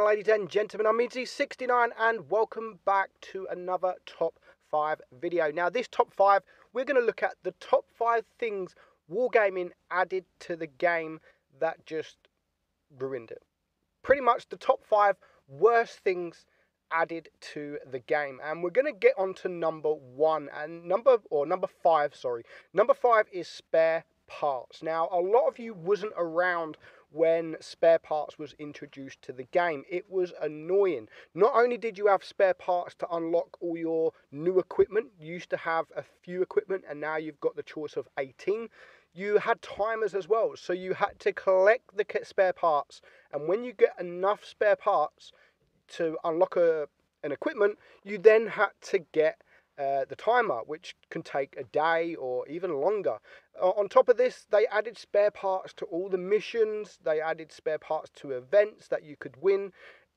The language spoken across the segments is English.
ladies and gentlemen, I'm Meadsy69 and welcome back to another top 5 video. Now this top 5, we're going to look at the top 5 things Wargaming added to the game that just ruined it. Pretty much the top 5 worst things added to the game, and we're going to get on to number 1 and number 5, sorry. Number 5 is spare parts. Now a lot of you wasn't around when spare parts was introduced to the game. It was annoying. Not only did you have spare parts to unlock all your new equipment, you used to have a few equipment and now you've got the choice of 18. You had timers as well, so you had to collect the spare parts, and when you get enough spare parts to unlock an equipment, you then had to get the timer, which can take a day or even longer. On top of this, they added spare parts to all the missions. They added spare parts to events that you could win.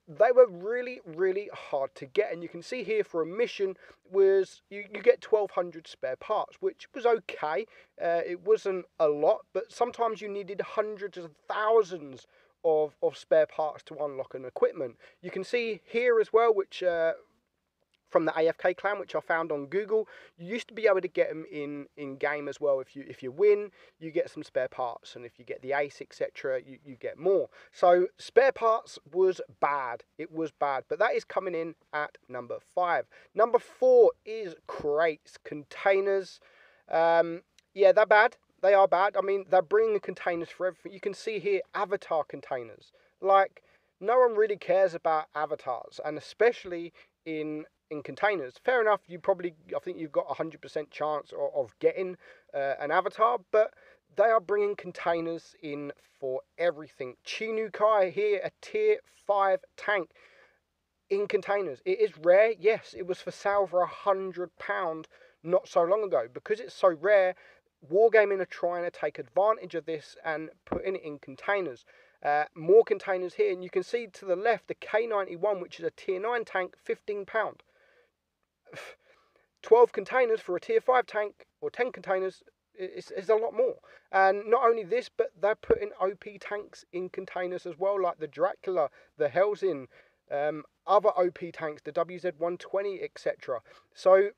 They were really hard to get, and you can see here for a mission was you get 1,200 spare parts, which was okay. It wasn't a lot, but sometimes you needed hundreds of thousands of spare parts to unlock an equipment. You can see here as well, which from the AFK clan, which I found on Google, you used to be able to get them in game as well. If you win, you get some spare parts, and if you get the ace, etc., you get more. So spare parts was bad. It was bad, but that is coming in at number 5. Number 4 is crates, containers. Yeah, they're bad. They are bad. I mean, they're bringing containers for everything. You can see here avatar containers. Like, no one really cares about avatars, and especially in containers. Fair enough, I think you've got 100% chance of getting an avatar, but they are bringing containers in for everything. Chinukai here, a tier 5 tank in containers. It is rare, yes, it was for sale for £100 not so long ago. Because it's so rare, Wargaming are trying to take advantage of this and putting it in containers. More containers here, and you can see to the left the K91, which is a tier 9 tank, £15. 12 containers for a tier 5 tank, or 10 containers, is a lot more. And not only this, but they're putting OP tanks in containers as well, like the Dracula, the Hellsin, other OP tanks, the WZ-120, etc. So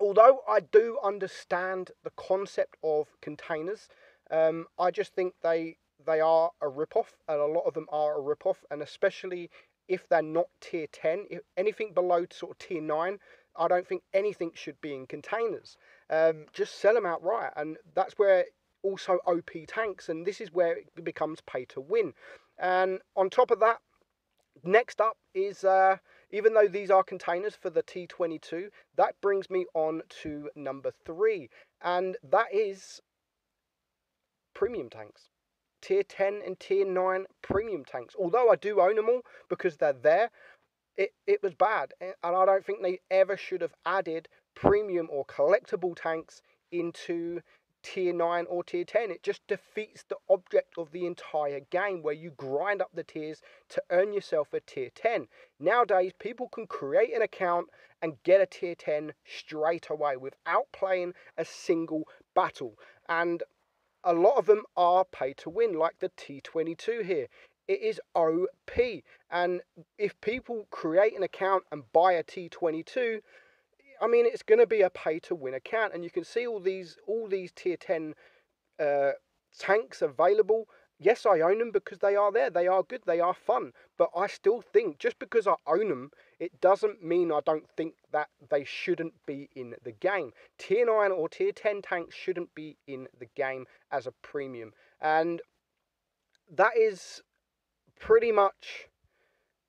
although I do understand the concept of containers, I just think they are a rip-off, and a lot of them are a rip-off, and especially if they're not tier 10, if anything below sort of tier 9, I don't think anything should be in containers. Just sell them outright, and that's where also OP tanks, and this is where it becomes pay to win. And on top of that, next up is, even though these are containers for the T22, that brings me on to number 3, and that is premium tanks. Tier 10 and tier 9 premium tanks. Although I do own them all because they're there, it was bad, and I don't think they ever should have added premium or collectible tanks into tier 9 or tier 10. It just defeats the object of the entire game, where you grind up the tiers to earn yourself a tier 10. Nowadays, people can create an account and get a tier 10 straight away without playing a single battle. And a lot of them are pay to win, like the T22 here. It is OP, and if people create an account and buy a T22, I mean, it's going to be a pay to win account. And you can see all these tier 10 tanks available. Yes, I own them because they are there. They are good. They are fun. But I still think just because I own them, it doesn't mean I don't think that they shouldn't be in the game. Tier 9 or tier 10 tanks shouldn't be in the game as a premium. And that is pretty much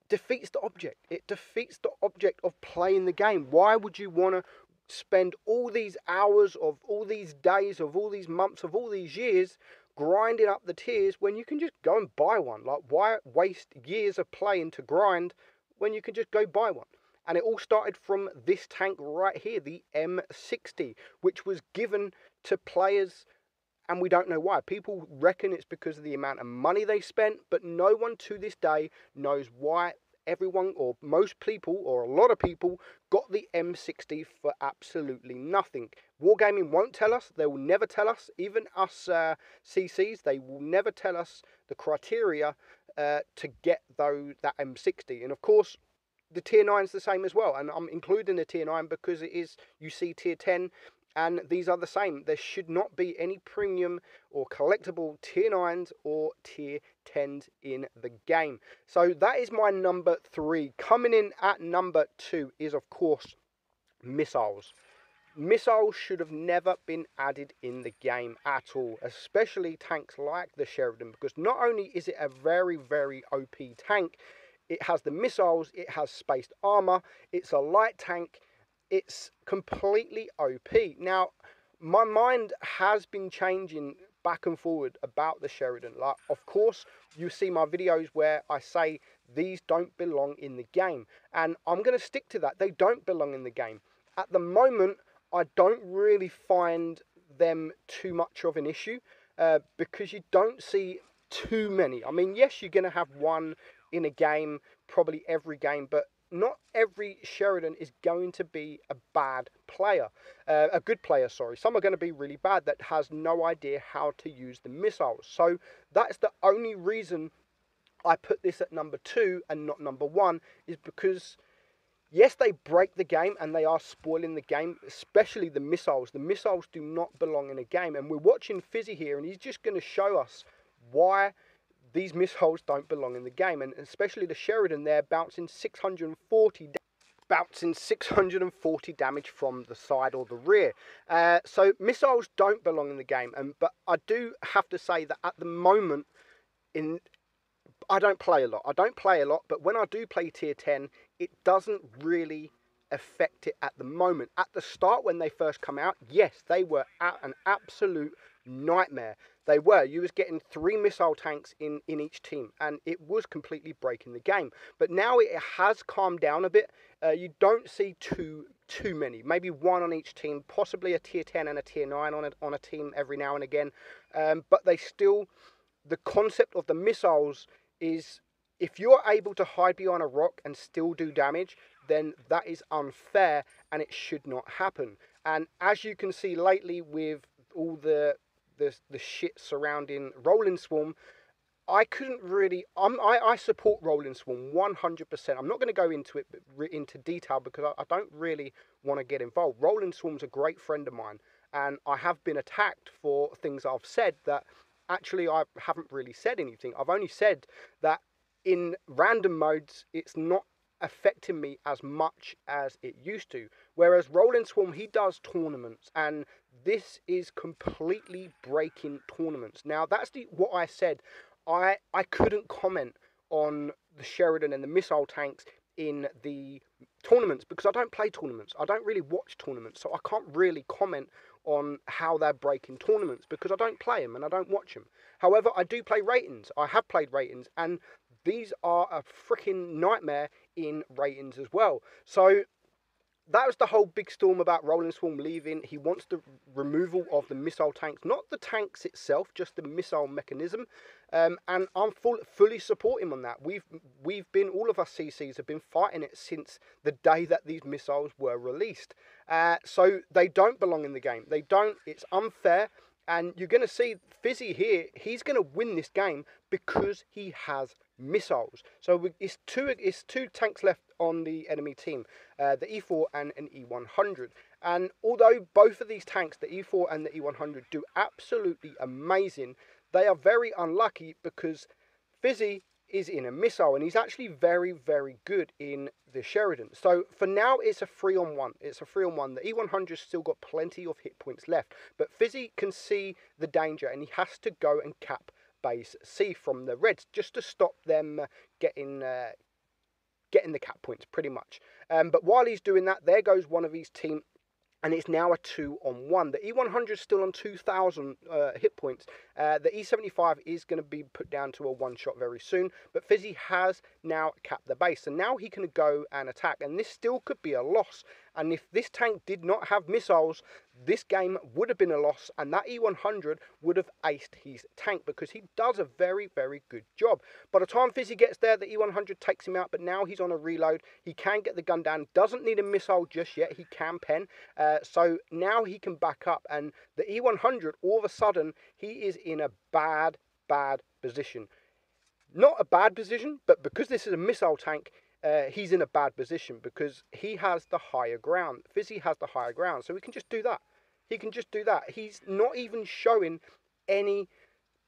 defeats the object. It defeats the object of playing the game. Why would you want to spend all these hours of all these days of all these months of all these years grinding up the tiers when you can just go and buy one? Like, why waste years of playing to grind when you can just go buy one? And it all started from this tank right here, the M60, which was given to players, and we don't know why. People reckon it's because of the amount of money they spent, but no one to this day knows why everyone, or most people, or a lot of people, got the M60 for absolutely nothing. Wargaming won't tell us. They will never tell us. Even us CCs, they will never tell us the criteria to get that M60. And of course, the tier 9 is the same as well, and I'm including the tier 9 because it is, you see tier 10, and these are the same. There should not be any premium or collectible tier 9s or tier 10s in the game. So that is my number 3. Coming in at number 2 is, of course, missiles. Missiles should have never been added in the game at all, especially tanks like the Sheridan, because not only is it a very, very OP tank, it has the missiles, it has spaced armor, it's a light tank, it's completely OP. Now, my mind has been changing back and forward about the Sheridan. Like, of course, you see my videos where I say these don't belong in the game, and I'm going to stick to that. They don't belong in the game. At the moment, I don't really find them too much of an issue because you don't see too many. I mean, yes, you're going to have one in a game, probably every game, but not every Sheridan is going to be a bad player, a good player, sorry. Some are going to be really bad that has no idea how to use the missiles. So that's the only reason I put this at number 2 and not number 1, is because yes, they break the game and they are spoiling the game, especially the missiles. The missiles do not belong in a game, and we're watching Fizzy here, and he's just going to show us why these missiles don't belong in the game, and especially the Sheridan there bouncing 640 damage from the side or the rear. So missiles don't belong in the game, but I do have to say that at the moment, I don't play a lot, but when I do play tier 10, it doesn't really affect it at the moment. At the start, when they first come out, yes, they were an absolute nightmare. They were. You was getting 3 missile tanks in each team, and it was completely breaking the game. But now it has calmed down a bit. You don't see too many. Maybe 1 on each team, possibly a tier 10 and a tier 9 on a team every now and again. But they still, the concept of the missiles is, if you're able to hide behind a rock and still do damage, then that is unfair and it should not happen. And as you can see lately with all the shit surrounding Rolling Swarm, I couldn't really, I support Rolling Swarm 100%. I'm not going to go into detail because I don't really want to get involved. Rolling Swarm's a great friend of mine, and I have been attacked for things I've said that actually I haven't really said anything. I've only said that in random modes, it's not affecting me as much as it used to. Whereas Rolling Swarm, he does tournaments, and this is completely breaking tournaments. Now, that's what I said. I couldn't comment on the Sheridan and the missile tanks in the tournaments because I don't play tournaments. I don't really watch tournaments, so I can't really comment on how they're breaking tournaments because I don't play them and I don't watch them. However, I do play ratings. I have played ratings, and these are a freaking nightmare in ratings as well. So that was the whole big storm about Rolling Swarm leaving. He wants the removal of the missile tanks, not the tanks itself, just the missile mechanism. And I'm fully supporting him on that. We've been, all of us CCs have been fighting it since the day that these missiles were released. So they don't belong in the game. They don't. It's unfair. And you're going to see Fizzy here, he's going to win this game because he has missiles. So it's two tanks left on the enemy team, the E4 and an E100. And although both of these tanks, the E4 and the E100, do absolutely amazing, they are very unlucky because Fizzy is in a missile, and he's actually very, very good in the Sheridan. So for now, it's a 3-on-1. It's a 3-on-1. The E100's still got plenty of hit points left, but Fizzy can see the danger, and he has to go and cap base C from the Reds just to stop them getting the cap points, pretty much. But while he's doing that, there goes one of his team, and it's now a 2-on-1. The E100 is still on 2,000 hit points. The E75 is going to be put down to a 1-shot very soon, but Fizzy has now capped the base, and now he can go and attack, and this still could be a loss. And if this tank did not have missiles, this game would have been a loss, and that E100 would have aced his tank because he does a very, very good job. By the time Fizzy gets there, the E100 takes him out, but now he's on a reload. He can get the gun down. Doesn't need a missile just yet. He can pen. So now he can back up, and the E100, all of a sudden, he is in a bad position. not a bad position, but because this is a missile tank, he's in a bad position because he has the higher ground. Fizzy has the higher ground, so he can just do that. He can just do that. He's not even showing any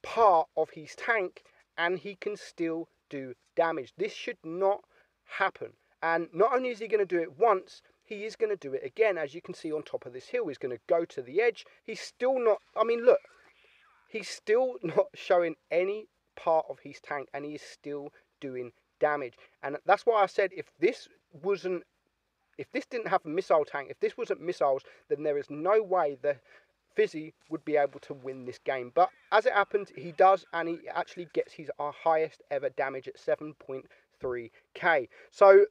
part of his tank, and he can still do damage. This should not happen. And not only is he going to do it once, he is going to do it again. As you can see on top of this hill, he's going to go to the edge. He's still not, I mean, look, he's still not showing any part of his tank, and he is still doing damage. And that's why I said if this didn't have a missile tank, if this wasn't missiles, then there is no way the Fizzy would be able to win this game. But as it happens, he does, and he actually gets his highest ever damage at 7.3k. So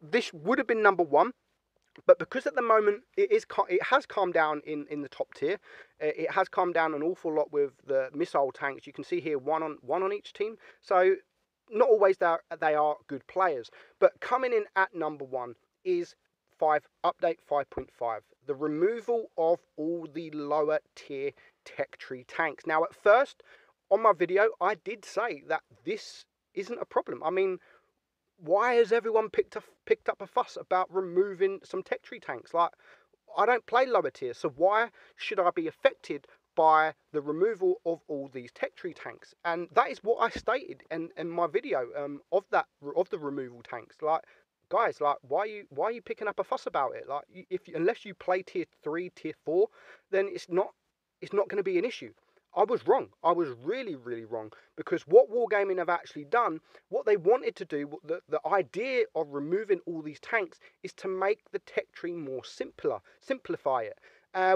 this would have been number one, but because at the moment it has calmed down in the top tier. It has calmed down an awful lot with the missile tanks. You can see here one on each team. So not always they are good players, but coming in at number one is update 5.5, the removal of all the lower tier tech tree tanks. Now, at first on my video, I did say that this isn't a problem. I mean, why has everyone picked up a fuss about removing some tech tree tanks? Like, I don't play lower tier, so why should I be affected by the removal of all these tech tree tanks? And that is what I stated in my video of the removal tanks. Like, guys, like, why are you picking up a fuss about it? Like, unless you play tier 3, tier 4, then it's not going to be an issue. I was wrong. I was really, really wrong, because what Wargaming have actually done, what they wanted to do, the idea of removing all these tanks is to make the tech tree more simplify it,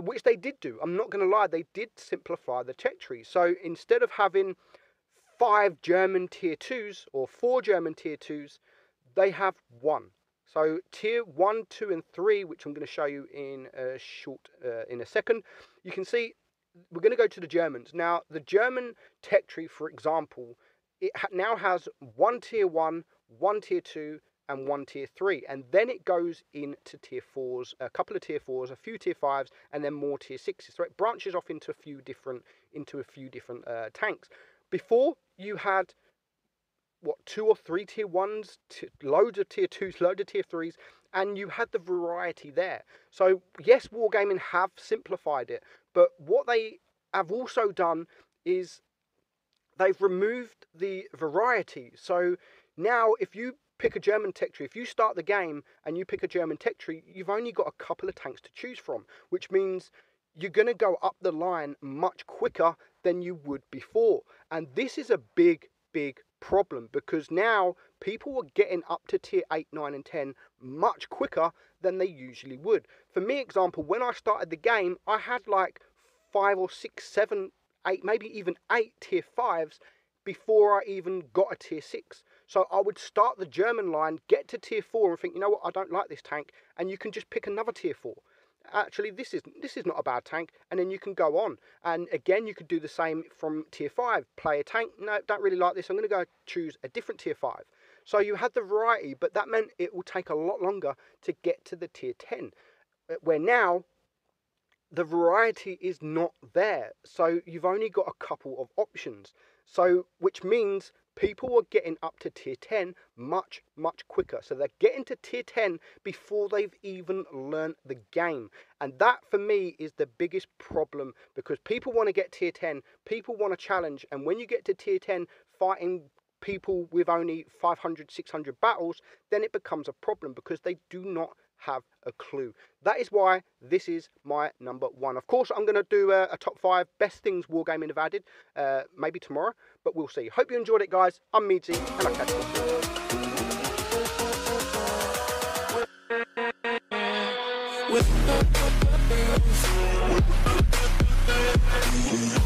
which they did do. I'm not going to lie, they did simplify the tech tree. So instead of having 5 German tier 2s or 4 German tier 2s, they have 1. So tier 1, 2, and 3, which I'm going to show you in a second, you can see we're going to go to the Germans. Now, the German tech tree, for example, it now has 1 tier 1, 1 tier 2, and 1 tier 3. And then it goes into tier 4s, a couple of tier 4s, a few tier 5s, and then more tier 6s. So it branches off into a few different tanks. Before, you had, 2 or 3 tier 1s, loads of tier 2s, loads of tier 3s, and you had the variety there. So yes, Wargaming have simplified it, but what they have also done is they've removed the variety. So now if you pick a German tech tree, if you start the game and you pick a German tech tree, you've only got a couple of tanks to choose from, which means you're going to go up the line much quicker than you would before. And this is a big problem, because now people are getting up to tier 8, 9, and 10 much quicker than they usually would. For me, example, when I started the game, I had like 5 or 6, 7, 8, maybe even 8 tier 5s before I even got a tier 6. So I would start the German line, get to tier 4 and think, you know what, I don't like this tank, and you can just pick another tier 4. Actually, this is not a bad tank, and then you can go on. And again, you could do the same from tier 5. Play a tank, no, don't really like this, I'm going to go choose a different tier 5. So you had the variety, but that meant it will take a lot longer to get to the tier 10, where now the variety is not there. So you've only got a couple of options. So which means people are getting up to tier 10 much quicker. So they're getting to tier 10 before they've even learned the game. And that for me is the biggest problem, because people want to get tier 10, people want to challenge, and when you get to tier 10 fighting people with only 500, 600 battles, then it becomes a problem because they do not have a clue. That is why this is my number one. Of course, I'm going to do a top 5 best things Wargaming have added, maybe tomorrow, but we'll see. Hope you enjoyed it, guys. I'm Meadsy, and I'll catch you soon.